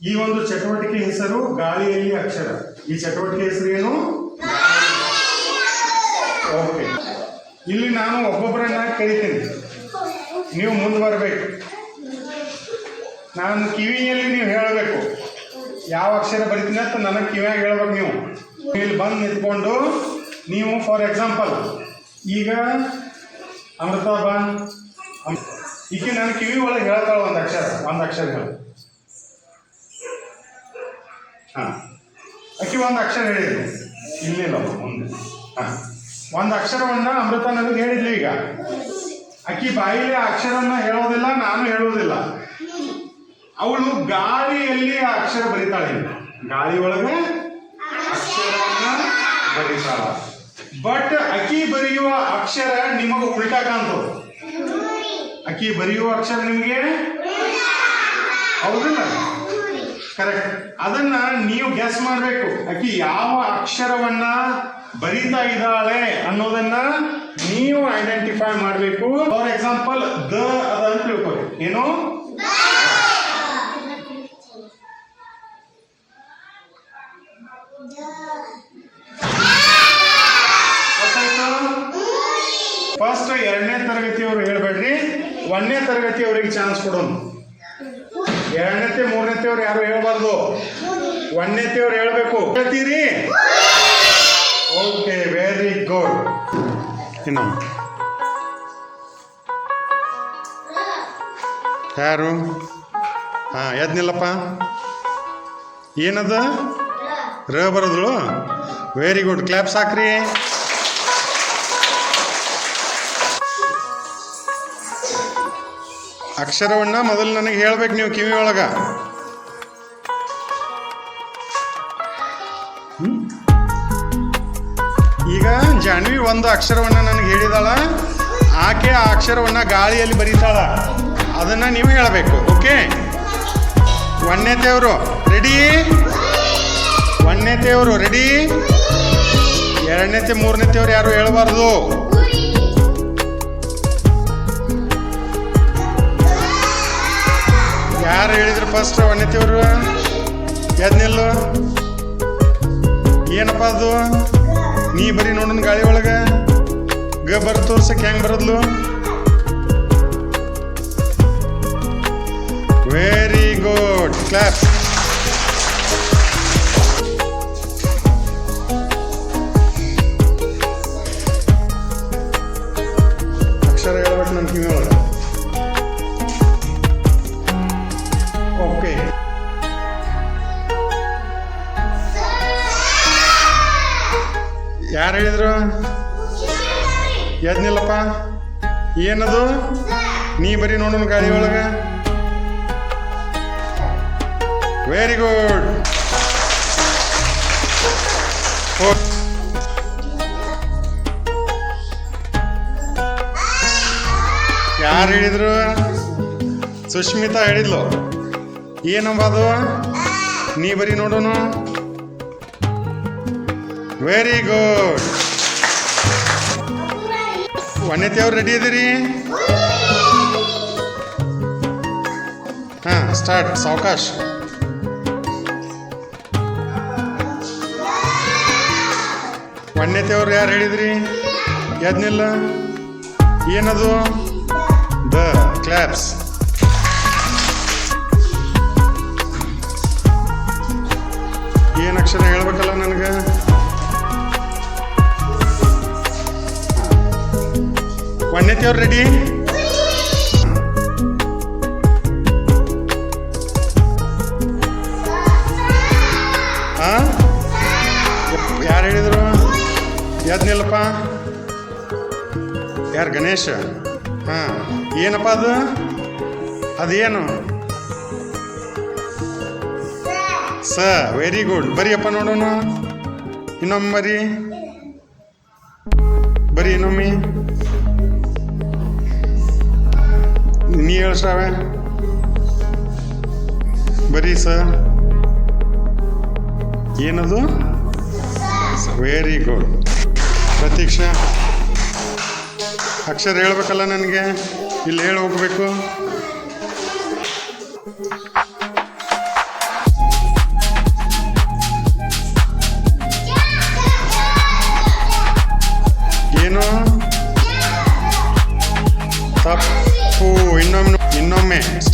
ಈ ಒಂದು ಚಟುವಟಿಕೆ ಹೆಸರು ಗಾಳಿಯಲ್ಲಿ ಅಕ್ಷರ. ಈ ಚಟುವಟಿಕೆ ಹೆಸರು ಏನು? ಓಕೆ. ಇಲ್ಲಿ ನಾನು ಒಬ್ಬೊಬ್ಬರನ್ನ ಕರಿತೀನಿ, ನೀವು ಮುಂದೆ ಬರಬೇಕು. ನಾನು ಕಿವಿಯಲ್ಲಿ ನೀವು ಹೇಳಬೇಕು ಯಾವ ಅಕ್ಷರ ಬರಿತೀನಿ ಅಂತ ನನಗೆ ಕಿವಿಯಾಗಿ ಹೇಳ್ಬೇಕು. ನೀವು ಇಲ್ಲಿ ಬಂದು ನಿಂತ್ಕೊಂಡು ನೀವು ಫಾರ್ ಎಕ್ಸಾಂಪಲ್ ಈಗ ಅಮೃತ ಬಾ, ಈಕೆ ನನ್ನ ಕಿವಿ ಒಳಗೆ ಹೇಳ್ತಾಳೆ ಒಂದು ಅಕ್ಷರ ಹೇಳು. ಹಾಂ, ಆಕೆ ಒಂದು ಅಕ್ಷರ ಹೇಳಿದ್ಲು, ಇಲ್ಲಿಲ್ಲ ಮುಂದೆ. ಹಾಂ, ಒಂದು ಅಕ್ಷರವನ್ನ ಅಮೃತ ನನಗೆ ಹೇಳಿದ್ಲಿ. ಈಗ ಆಕಿ ಬಾಯಿಲಿ ಆ ಅಕ್ಷರನ್ನ ಹೇಳೋದಿಲ್ಲ, ನಾನು ಹೇಳೋದಿಲ್ಲ. ಅವಳು ಗಾಳಿಯಲ್ಲಿ ಆ ಅಕ್ಷರ ಬರಿತಾಳೆ. ಗಾಳಿ ಒಳಗೆ ಅಕ್ಷರವನ್ನ ಬರಿತಾಳ. ಬಟ್ ಅಕ್ಕಿ ಬರೆಯುವ ಅಕ್ಷರ ನಿಮಗೆ ಉಲ್ಟಾ ಕಾಣ್ತದೆ. ಅಕ್ಕಿ ಬರೆಯುವ ಅಕ್ಷರ ನಿಮಗೆ ಹೌದಿಲ್ಲ? ಕರೆಕ್ಟ್. ಅದನ್ನ ನೀವು ಗೆಸ್ ಮಾಡಬೇಕು. ಅಕ್ಕಿ ಯಾವ ಅಕ್ಷರವನ್ನ ಬರಿತಾ ಇದ್ದಾಳೆ ಅನ್ನೋದನ್ನ ನೀವು ಐಡೆಂಟಿಫೈ ಮಾಡಬೇಕು. ಫಾರ್ ಎಕ್ಸಾಂಪಲ್ ದ ಅದಂತ ತಿಳ್ಕೊಳ್ಳಿ. ಏನು? ಫಸ್ಟ್ 2ನೇ ತರಗತಿಯವರು ಹೇಳ್ಬೇಡ್ರಿ, 1ನೇ ತರಗತಿಯವರಿಗೆ ಚಾನ್ಸ್ ಕೊಡೋಣ. 2ನೇತೆ 3ನೇತೆಯವ್ರು ಯಾರು ಹೇಳ್ಬಾರ್ದು, 1ನೇತೆಯವ್ರು ಹೇಳ್ಬೇಕು. ಹೇಳ್ತೀರಿ? Okay, very good. ಇನ್ನು ಯಾರು? ಹಾಂ, ಎದ್ನಿಲ್ಲಪ್ಪ. ಏನದ? ರ ಬರೋದು. ವೆರಿ ಗುಡ್, ಕ್ಲಾಪ್ಸ್ ಹಾಕ್ರಿ. ಅಕ್ಷರವನ್ನ ಮೊದಲು ನನಗೆ ಹೇಳ್ಬೇಕು ನೀವು ಕಿವಿ ಒಳಗ. ಈಗ ಜಾನ್ವಿ ಒಂದು ಅಕ್ಷರವನ್ನ ನನಗೆ ಹೇಳಿದಾಳ, ಆಕೆ ಆ ಅಕ್ಷರವನ್ನ ಗಾಳಿಯಲ್ಲಿ ಬರೀತಾಳ. ಅದನ್ನ ನೀವು ಹೇಳಬೇಕು. ಓಕೆ, 1ನೇತೆಯವರು ರೆಡಿ? 1ನೇತೆಯವರು ರೆಡಿ? 2ನೇತೆ 3ನೇತೆಯವರು ಯಾರು ಹೇಳ್ಬಾರ್ದು. ಯಾರು ಹೇಳಿದ್ರು ಫಸ್ಟ್? 1ನೇತೆಯವರು ಎದ್ನಿಲ್ಲು. ಏನಪ್ಪ ಅದು? ನೀ ಬರೀ ನೋಡೋಣ ಗಾಳಿ ಒಳಗೆ. ಗ ಬರ್ ತೋರ್ಸಕ್ಕೆ ಹೆಂಗೆ ಬರೋದ್ಲು? Very good, clap. ಅಕ್ಷರ ಹೇಳ್ಬೇಕು ನನ್ನ ಕಿವಿ ಒಳಗೆ. ಓಕೆ, ಯಾರು ಹೇಳಿದ್ರು? ಎದ್ನಿಲ್ಲಪ್ಪ. ಏನದು? ನೀ ಬರೀ ನೋಡೋಣ ಗಾಳಿ ಒಳಗೆ. Very good. ಯಾರು ಹೇಳಿದ್ರು? ಸುಷ್ಮಿತಾ ಹೇಳಿದ್ಲು. ಏನಂಬ ಅದು? ನೀ ಬರೀ ನೋಡೋಣ. Very good. 1ನೇತೆಯವ್ರು ರೆಡಿ ಇದೀರಿ? ಹಾಂ, ಸ್ಟಾರ್ಟ್. ಸಾವಕಾಶ್. ಒಂದನೇತೆಯವ್ರು ಯಾರು ಹೇಳಿದ್ರಿ? ಎದ್ನಿಲ್ಲ. ಏನದು? ದ. ಕ್ಲಾಪ್ಸ್. ಏನು ಅಕ್ಷರ ಹೇಳ್ಬೇಕಲ್ಲ ನನಗೆ? ಒಂದನೇತೆಯವ್ರು ರೆಡಿ? ಹಾಂ, ಯಾರು ಹೇಳಿದರು? ಎದ್ನಿಲ್ಲಪ್ಪ. ಯಾರು? ಗಣೇಶ. ಹಾಂ, ಏನಪ್ಪ ಅದು? ಅದೇನು? ಸ. Very good. ಬರಿಯಪ್ಪ ನೋಡೋಣ. ಇನ್ನೊಮ್ಮೆ ಬರಿ. ಬರಿ ಇನ್ನೊಮ್ಮೆ. ನೀ ಹೇಳ್ಸಾವೆ. ಬರಿ ಸ. ಏನದು? Very good. ಪ್ರತೀಕ್ಷಾ, ಅಕ್ಷರ ಹೇಳ್ಬೇಕಲ್ಲ ನನಗೆ. ಇಲ್ಲಿ ಹೇಳಿ ಹೋಗ್ಬೇಕು.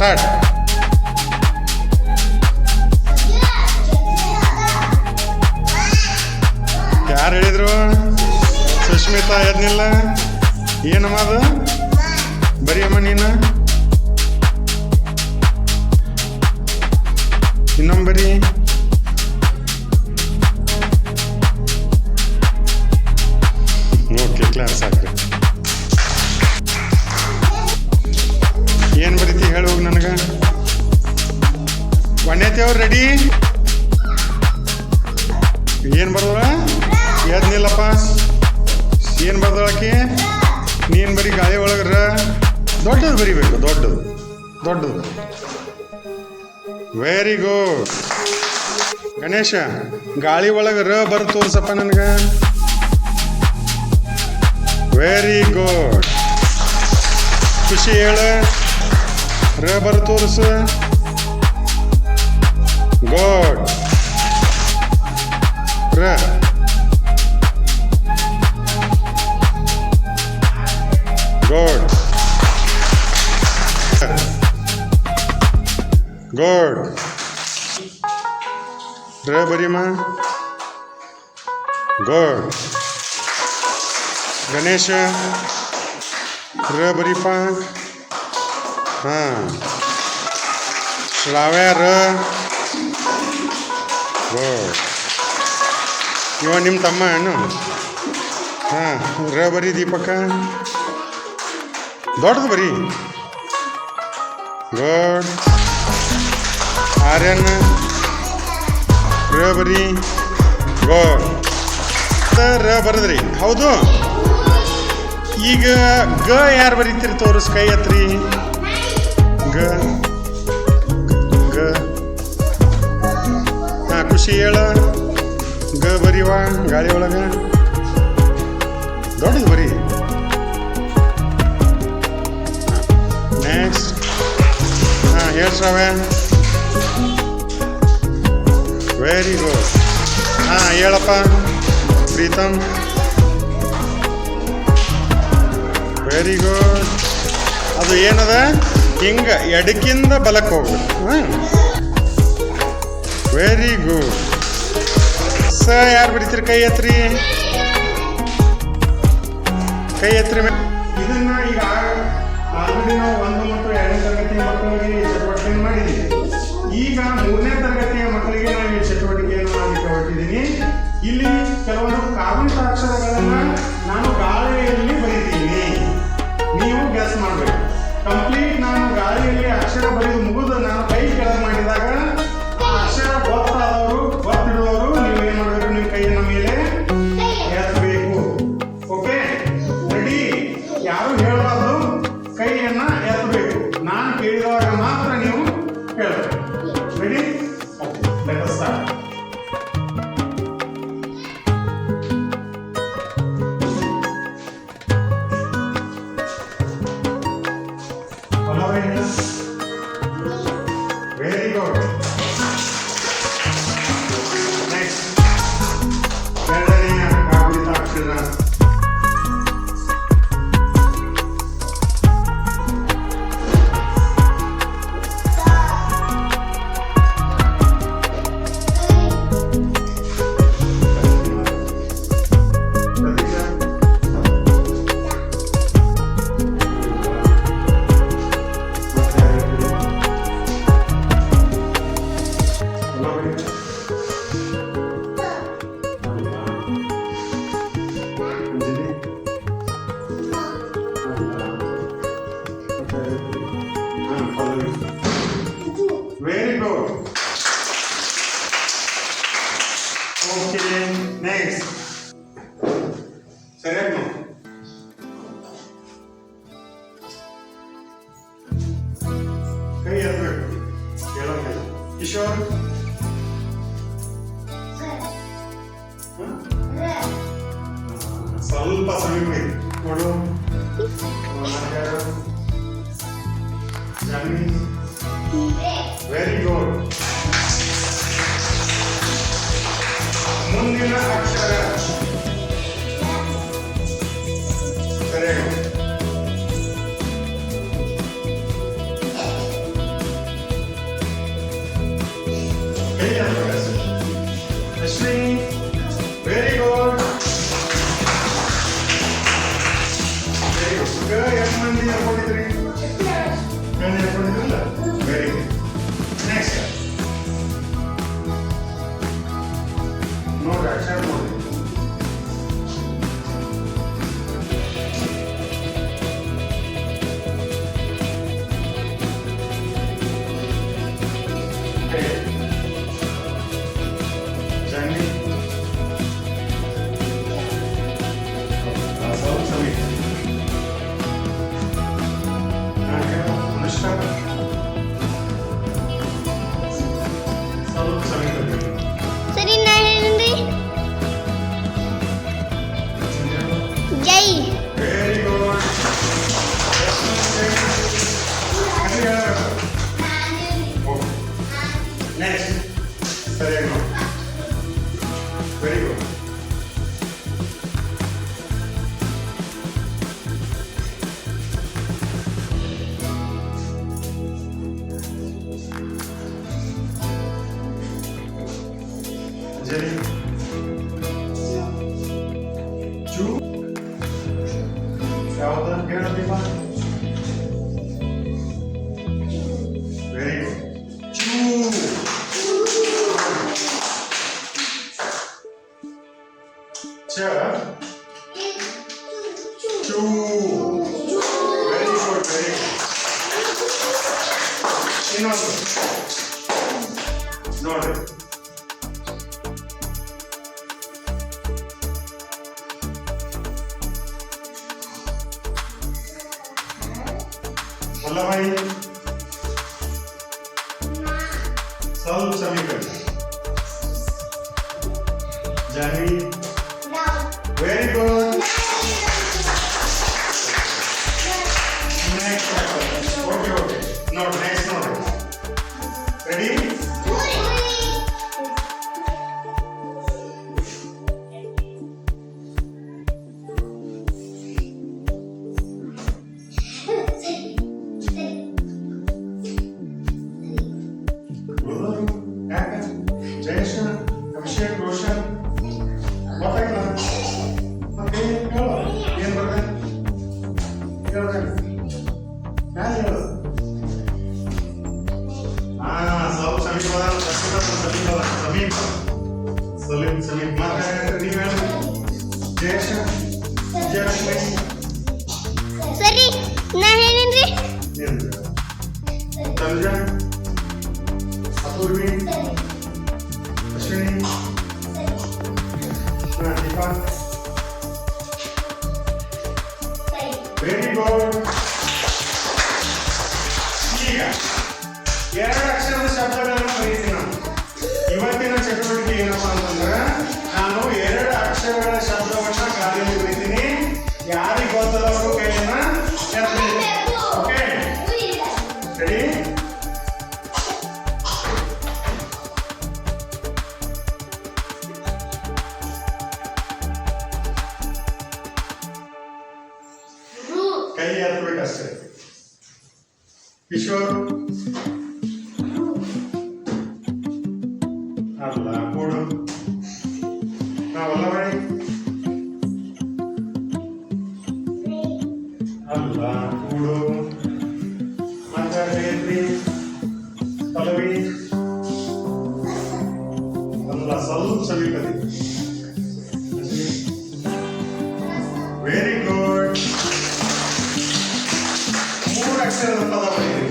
ಸ್ಟಾರ್ಟ್. ಯಾರು ಹೇಳಿದ್ರು? ಸುಷ್ಮಿತಾ ಎದ್ನಿಲ್ಲ. ಏನಮ್ಮ ಅದು? ಬರೀಯಮ್ಮ ನೀನು. ಇನ್ನೊಮ್ಮೆ ಬರೀ. ಓಕೆ, ಕ್ಲಾಸ್ ಸಾಕ್ರಿ. ಏನು ಬರೀತಿ ಹೇಳಿ ಹೋಗಿ ನನಗೆ. ವಣ್ಯತೆ ಅವ್ರು ರೆಡಿ? ಏನು ಬರ್ದಳ? ಎದ್ನಿಲ್ಲಪ್ಪ. ಏನು ಬರ್ದಳಕ್ಕೆ? ನೀನು ಬರೀ ಗಾಳಿ ಒಳಗ್ರ ದೊಡ್ಡದು ಬರಿಬೇಕು. ದೊಡ್ಡದು. Very good. ಗಣೇಶ, ಗಾಳಿ ಒಳಗೆ ರ ಬರ್ ತೋರ್ಸಪ್ಪ ನನಗೆ. Very good. ಖುಷಿ ಹೇಳು. ರ ಬರ್ ತೋರಿಸು. ಗುಡ್. ರ. ಗುಡ್. ಗುಡ್. ರ ಬರಿಯಮ್ಮ. ಗುಡ್. ಗಣೇಶ, ರ ಬರೀಪ. ಹಾಂ. ಶ್ರಾವ್ಯ, ರ. ಗುಡ್. ಇವ ನಿಮ್ಮ ತಮ್ಮ ಏನು? ಹಾಂ. ರ ಬರೀ ದೀಪಕ್ಕ. ದೊಡ್ಡದು ಬರೀ. ಗುಡ್. ಆರ್ಯನ್, ರ ಬರೀ. ಗುಡ್. ರ ಬರದ್ರಿ. ಹೌದು. ಈಗ ಗ ಯಾರು ಬರೀತೀರಿ ತೋರಿಸ್, ಕೈ ಹತ್ರಿ. ಗ. ಹಾಂ, ಖುಷಿ ಹೇಳ. ಗ ಬರೀವ ಗಾಳಿ ಒಳಗೆ. ದೊಡ್ಡದು ಬರೀ. ನೆಕ್ಸ್ಟ್. ಹಾಂ, ಹೇಳಿ ಶ್ರಾವ್ಯ. Very good. ಹಾಂ, ಹೇಳಪ್ಪ ಪ್ರೀತಮ್. Very good. ಅದು ಏನದ? ಹಿಂಗೆ ಎಡಕ್ಕಿಂದ ಬಲಕ್ಕೆ ಹೋಗ್ಬೇಕು. ಹಾಂ, ವೆರಿ ಗುಡ್. ಸ ಯಾರು ಬರೀತೀರಿ? ಕೈ ಎತ್ರಿ. ಇದನ್ನ ಈಗ ಆಲ್ರೆಡಿ ನಾವು 1 ಮತ್ತು 2ನೇ ತರಗತಿಯ ಮಕ್ಕಳಿಗೆ ಈ ಚಟುವಟಿಕೆಯನ್ನು ಮಾಡಿದ್ದೀವಿ. ಈಗ 3ನೇ ತರಗತಿಯ ಮಕ್ಕಳಿಗೆ ನಾನು ಈ ಚಟುವಟಿಕೆಯನ್ನು ಮಾಡಲಿಕ್ಕೆ ಹೊರಟಿದ್ದೀನಿ. ಇಲ್ಲಿ ಕೆಲವೊಂದು ಕಾಗುಣಿತ ಅಕ್ಷರಗಳನ್ನು ನಾನು ಗಾಳಿಯಲ್ಲಿ ಬರೀತೀನಿ. ನೀವು ಗೆಸ್ ಮಾಡಬೇಕು. ಕಂಪ್ಲೀಟ್ ನಾನು ಗಾಳಿಯಲ್ಲಿ ಅಕ್ಷರ ಬರೆದು ಮುಗಿದು ನಾನು ಕೈ ಕೆಳಗೆ ಮಾಡಿದಾಗ ಆ ಅಕ್ಷರ ಗೊತ್ತಿಡುವವರು ನೀವು ಏನು ಮಾಡಬೇಕು? ನಿಮ್ಮ ಕೈಯನ್ನು ಮೇಲೆ ಎತ್ತಬೇಕು. Okay, ready? ಯಾರು ಹೇಳಬಾರ್ದು, ಕೈಯನ್ನು ಎತ್ತಬೇಕು. ನಾನು ಕೇಳಿದಾಗ ಮಾತ್ರ ನೀವು ಹೇಳಬೇಕು. Ready? Okay, let us start. Very good. Next. ಎರಡನೆಯ ಕಾಗುಣಿತ ಅಕ್ಷರ. Very good. Okay, next. ಸರಿಯಾಗಿ ಕೈ ಎತ್ತಬೇಕು. ಹೇಳೋಕೆ ಕಿಶೋರ್. ಸ್ವಲ್ಪ ಸಮೀಪ ನೋಡು. Very good. ಮುಂದಿನ ಅಕ್ಷರ ಸರಿಯಾಗಿ ಯಾವ್ದು ಹೇಳೋದಿಲ್ಲ. Very good. ಚೂ. ಚ. ಚೂ. Very good, very good. ಇನ್ನೊಂದು ನೋಡ್ರಿ. ವಲ್ಲಭಾಯಿ ಸ್ವಲ್ಪ ಸಮೀಕರಣ. Janhvi very good. Next okay okay ನೋಡಿ ನೆಕ್ಸ್ಟ್ ನೋಡಿ. ರೆಡಿ? ಜಯೇಶ್, ಅಭಿಷೇಕ್, ರೋಷನ್ ಗೊತ್ತಾಗಿಲ್ಲ ಮತ್ತೆ ಹೇಳು. ಏನ್ ಬರ್ದೆ ಮ್ಯಾಲೆ ಹೇಳು. ಸ್ವಲ್ಪ ಸಮೀಪ ಮಾತಾಡ. ನೀವು ಹೇಳು. ಜಯೇಶ್, ವಿಜಯಲಕ್ಷ್ಮಿ ಸರಿ ನಾ ಹೇಳಿನ್ರಿ. ತನುಜಾ, ಅಪೂರ್ವಿ, ಅಶ್ವಿನಿ, ದೀಪಾ. Very good. ಈಗ ಎರಡು ಅಕ್ಷರದ ಶಬ್ದಗಳನ್ನು ಬರೀತೀನಿ ನಾನು. ಇವತ್ತಿನ ಚಟುವಟಿಕೆ ಏನಪ್ಪಾ ಅಂತಂದ್ರೆ ನಾನು ಎರಡು ಅಕ್ಷರಗಳ ಶಬ್ದವನ್ನ ಗಾಳಿಯಲ್ಲಿ ಬರೀತೀನಿ. ಯಾರಿಗೆ ಗೊತ್ತಲ್ಲ ಅವರು ಕೈಯನ್ನ ಎತ್ತಬೇಕು. Okay ready? ಕೈ ಎತ್ತಬೇಕಷ್ಟೇ. ಕಿಶೋರ್ ಅಲ್ಲ ಕೂಡು. ವಲ್ಲಭಾಯಿ ಅಲ್ಲ ಕೂಡು. ಮತ್ತೆ ಜಯಂತಿ, ಪಲ್ಲವಿ ಅಲ್ಲ ಸ್ವಲ್ಪ ಸಮೀಪದಿ. Very good. ಮೂರು ಅಕ್ಷರದ ಪದ ಬರೀರಿ.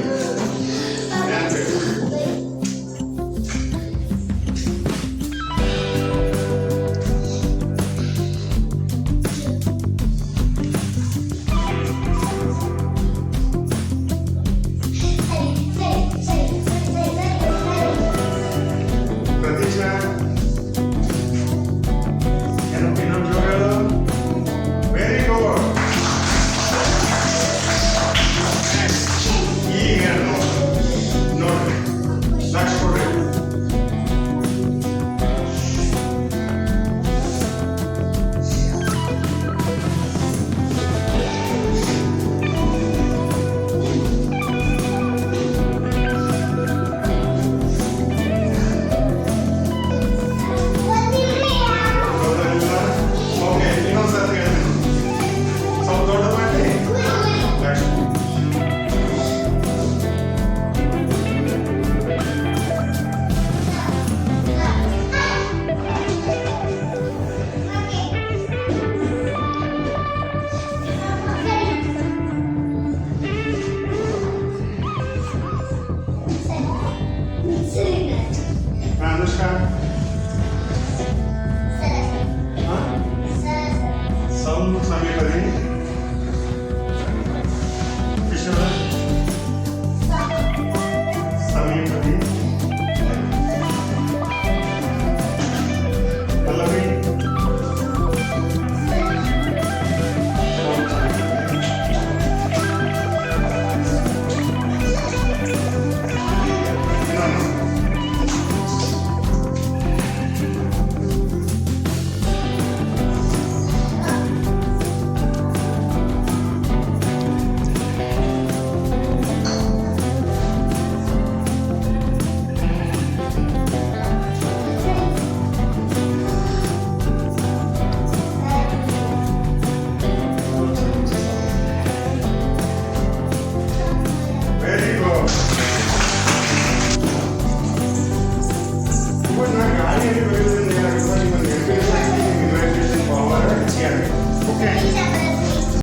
ಹೇಳಿ